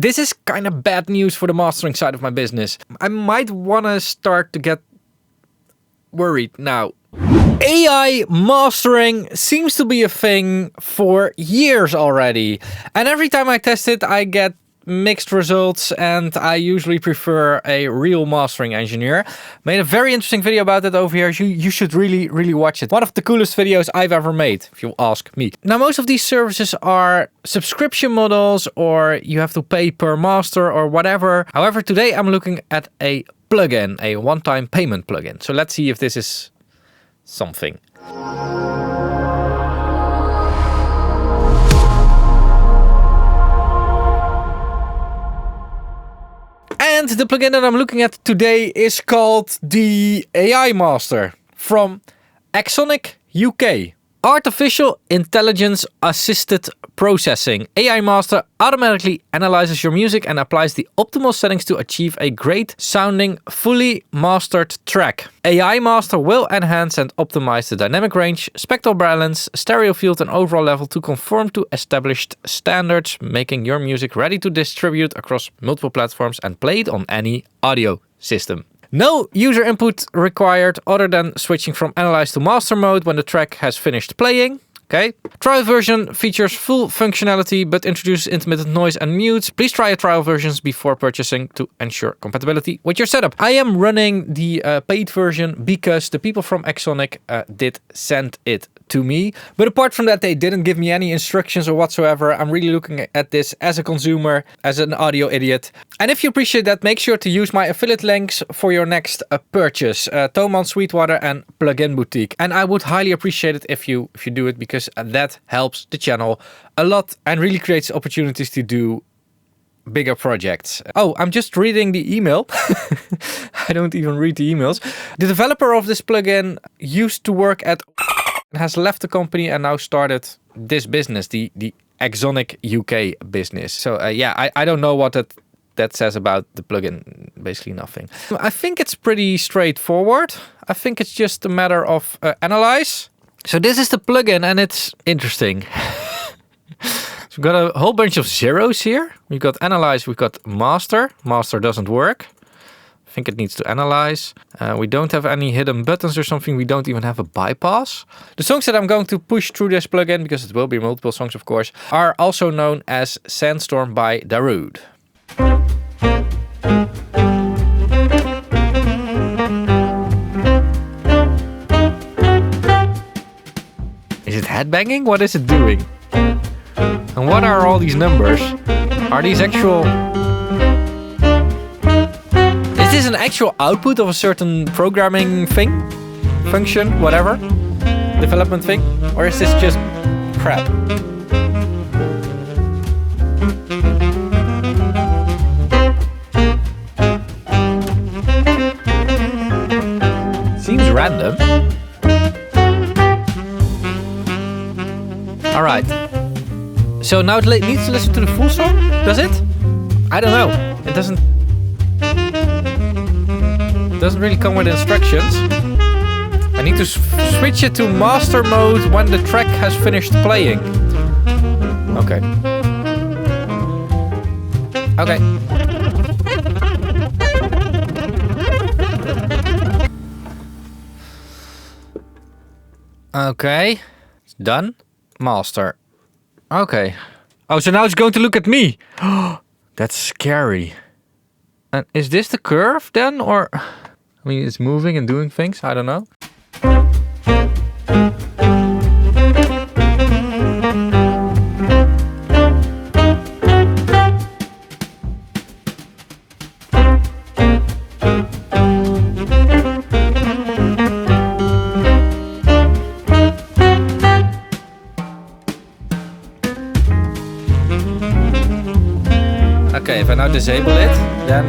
This is kind of bad news for the mastering side of my business. I might want to start to get worried now. AI mastering seems to be a thing for years already. And every time I test it, I get mixed results, and I usually prefer a real mastering engineer. Made a very interesting video about it over here. You should really watch it. One of the coolest videos I've ever made, if you ask me. Now, most of these services are subscription models, or you have to pay per master or whatever. However, today I'm looking at a plugin, a one-time payment plugin. So let's see if this is something. And the plugin that I'm looking at today is called the AI Master from Axonic UK. Artificial Intelligence Assisted Processing. AI Master automatically analyzes your music and applies the optimal settings to achieve a great sounding, fully mastered track. AI Master will enhance and optimize the dynamic range, spectral balance, stereo field and overall level to conform to established standards, making your music ready to distribute across multiple platforms and played on any audio system. No user input required other than switching from analyze to master mode when the track has finished playing. Okay. Trial version features full functionality but introduces intermittent noise and mutes. Please try trial versions before purchasing to ensure compatibility with your setup. I am running the paid version because the people from Axonic did send it to me. But apart from that, they didn't give me any instructions or whatsoever. I'm really looking at this as a consumer, as an audio idiot. And if you appreciate that, make sure to use my affiliate links for your next purchase. Thomann, Sweetwater and Plugin Boutique. And I would highly appreciate it if you do it, because that helps the channel a lot and really creates opportunities to do bigger projects. Oh, I'm just reading the email. I don't even read the emails. The developer of this plugin used to work at has left the company and now started this business, the Axonic UK business. So yeah, I don't know what that says about the plugin. Basically nothing. I think it's pretty straightforward. I think it's just a matter of analyze. So this is the plugin and it's interesting. So we've got a whole bunch of zeros here. We've got analyze, we've got master. Master doesn't work. I think it needs to analyze. We don't have any hidden buttons or something. We don't even have a bypass. The songs that I'm going to push through this plugin, because it will be multiple songs of course, are also known as Sandstorm by Darude. Is it headbanging? What is it doing? And what are all these numbers? Are these actual... Is this an actual output of a certain programming thing? Function? Whatever? Development thing? Or is this just crap? Seems random. Alright. So now it needs to listen to the full song? Does it? I don't know. It doesn't really come with instructions. I need to switch it to master mode when the track has finished playing. Okay. Okay. Okay. It's done. Master. Okay. Oh, so now it's going to look at me. That's scary. And is this the curve then? Or, I mean, it's moving and doing things. I don't know. Okay, if I now disable it, then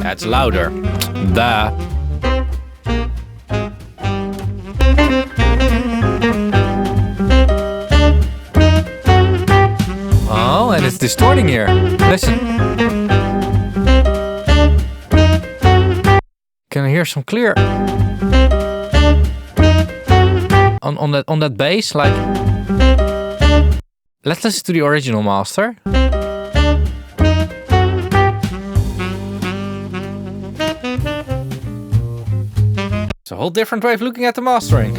that's louder. Duh. Oh, and it's distorting here. Listen. Can I hear some clear on that bass, like? Let's listen to the original master. It's a whole different way of looking at the mastering.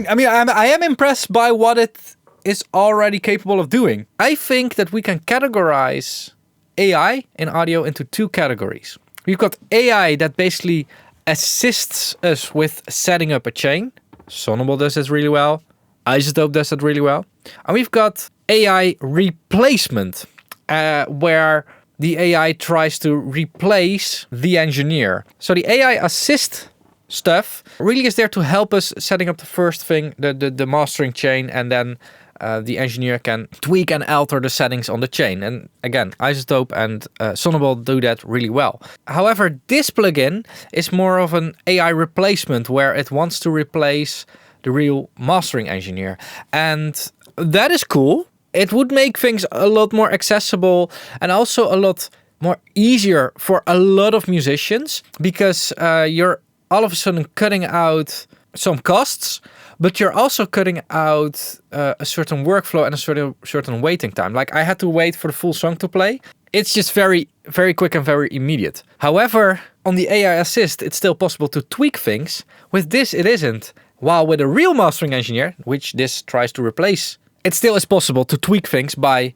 I am impressed by what it is already capable of doing. I think that we can categorize AI in audio into two categories. We've got AI that basically assists us with setting up a chain. Sonable does this really well. Isotope does that really well. And we've got AI replacement, where the AI tries to replace the engineer. So the AI assist stuff really is there to help us setting up the first thing, the mastering chain, and then the engineer can tweak and alter the settings on the chain. And again, Isotope and Sonable do that really well. However, this plugin is more of an AI replacement where it wants to replace the real mastering engineer. And that is cool. It would make things a lot more accessible and also a lot more easier for a lot of musicians, because you're all of a sudden cutting out some costs, but you're also cutting out a certain workflow and a certain waiting time. Like, I had to wait for the full song to play. It's just very, very quick and very immediate. However, on the AI assist, it's still possible to tweak things. With this, it isn't. While with a real mastering engineer, which this tries to replace, it still is possible to tweak things by,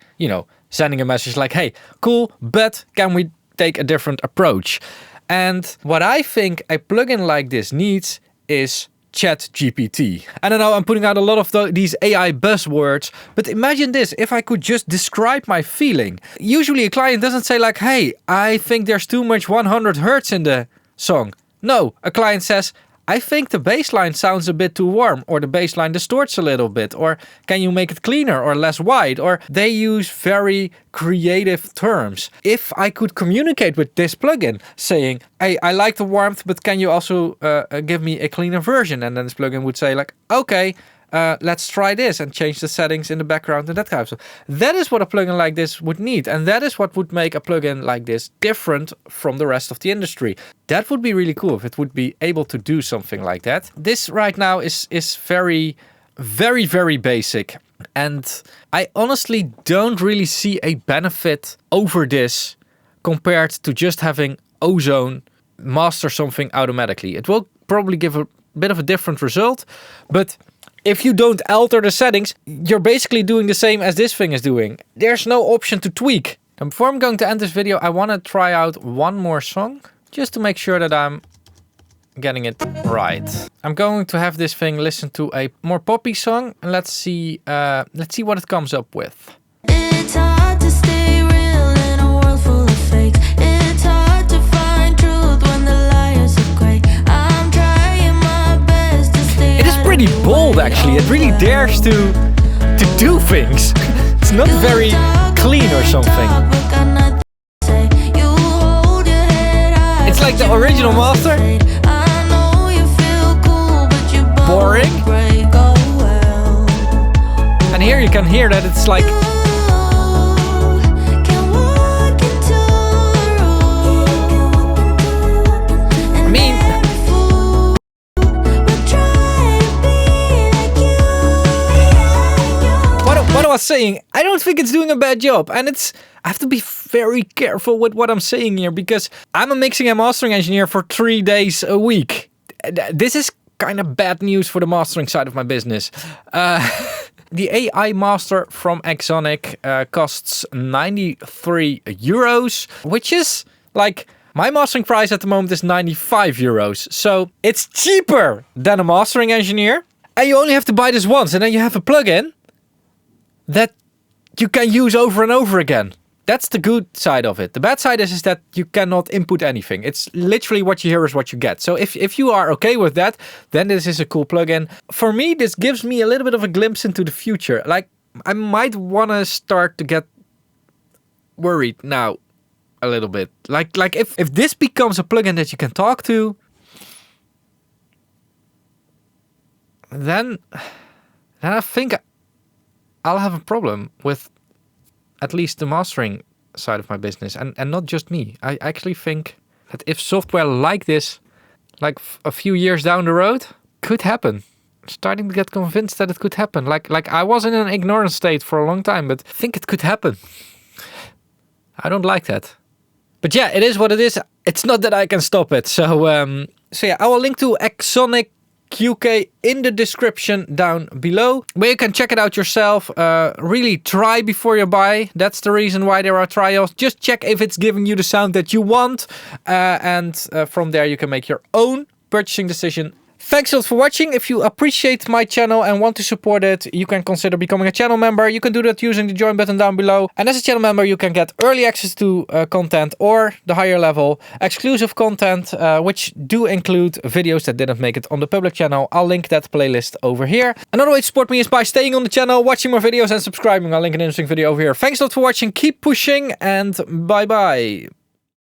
sending a message like, hey, cool, but can we take a different approach? And what I think a plugin like this needs is ChatGPT. And I know I'm putting out a lot of these AI buzzwords, but imagine this, if I could just describe my feeling. Usually a client doesn't say like, hey, I think there's too much 100 hertz in the song. No, a client says, I think the bass line sounds a bit too warm, or the bass line distorts a little bit, or can you make it cleaner or less wide? Or they use very creative terms. If I could communicate with this plugin saying, hey, I like the warmth, but can you also give me a cleaner version? And then this plugin would say like, okay, let's try this and change the settings in the background and that kind of stuff. That is what a plugin like this would need. And that is what would make a plugin like this different from the rest of the industry. That would be really cool if it would be able to do something like that. This right now is very, very, very basic. And I honestly don't really see a benefit over this compared to just having Ozone master something automatically. It will probably give a bit of a different result, but if you don't alter the settings, you're basically doing the same as this thing is doing. There's no option to tweak. And before I'm going to end this video, I want to try out one more song, just to make sure that I'm getting it right. I'm going to have this thing listen to a more poppy song, and let's see what it comes up with. It's hard to stay real in a world full of fakes. It's hard to find truth when the liars are great. I'm trying my best to stay. It is pretty bold, actually. It really dares to do things. It's not very clean or something. It's like the original master. Boring. And here you can hear that it's like, what I was saying, I don't think it's doing a bad job, and I have to be very careful with what I'm saying here, because I'm a mixing and mastering engineer for 3 days a week. This is kind of bad news for the mastering side of my business. The AI master from Exonic costs 93 euros, which is like, my mastering price at the moment is 95 euros. So it's cheaper than a mastering engineer, and you only have to buy this once, and then you have a plugin that you can use over and over again. That's the good side of it. The bad side is that you cannot input anything. It's literally what you hear is what you get. So if you are okay with that, then this is a cool plugin. For me, this gives me a little bit of a glimpse into the future. Like, I might want to start to get worried now a little bit. Like if this becomes a plugin that you can talk to, then I think I'll have a problem with at least the mastering side of my business, and not just me. I actually think that if software like this, like a few years down the road, could happen. I'm starting to get convinced that it could happen. Like I was in an ignorant state for a long time, but I think it could happen. I don't like that. But yeah, it is what it is. It's not that I can stop it. So yeah, I will link to Exonic UK in the description down below, where you can check it out yourself. Really try before you buy. That's the reason why there are trials. Just check if it's giving you the sound that you want, and from there you can make your own purchasing decision. Thanks a lot for watching. If you appreciate my channel and want to support it, you can consider becoming a channel member. You can do that using the join button down below. And as a channel member, you can get early access to content, or the higher level exclusive content, which do include videos that didn't make it on the public channel. I'll link that playlist over here. Another way to support me is by staying on the channel, watching more videos and subscribing. I'll link an interesting video over here. Thanks a lot for watching. Keep pushing, and bye bye.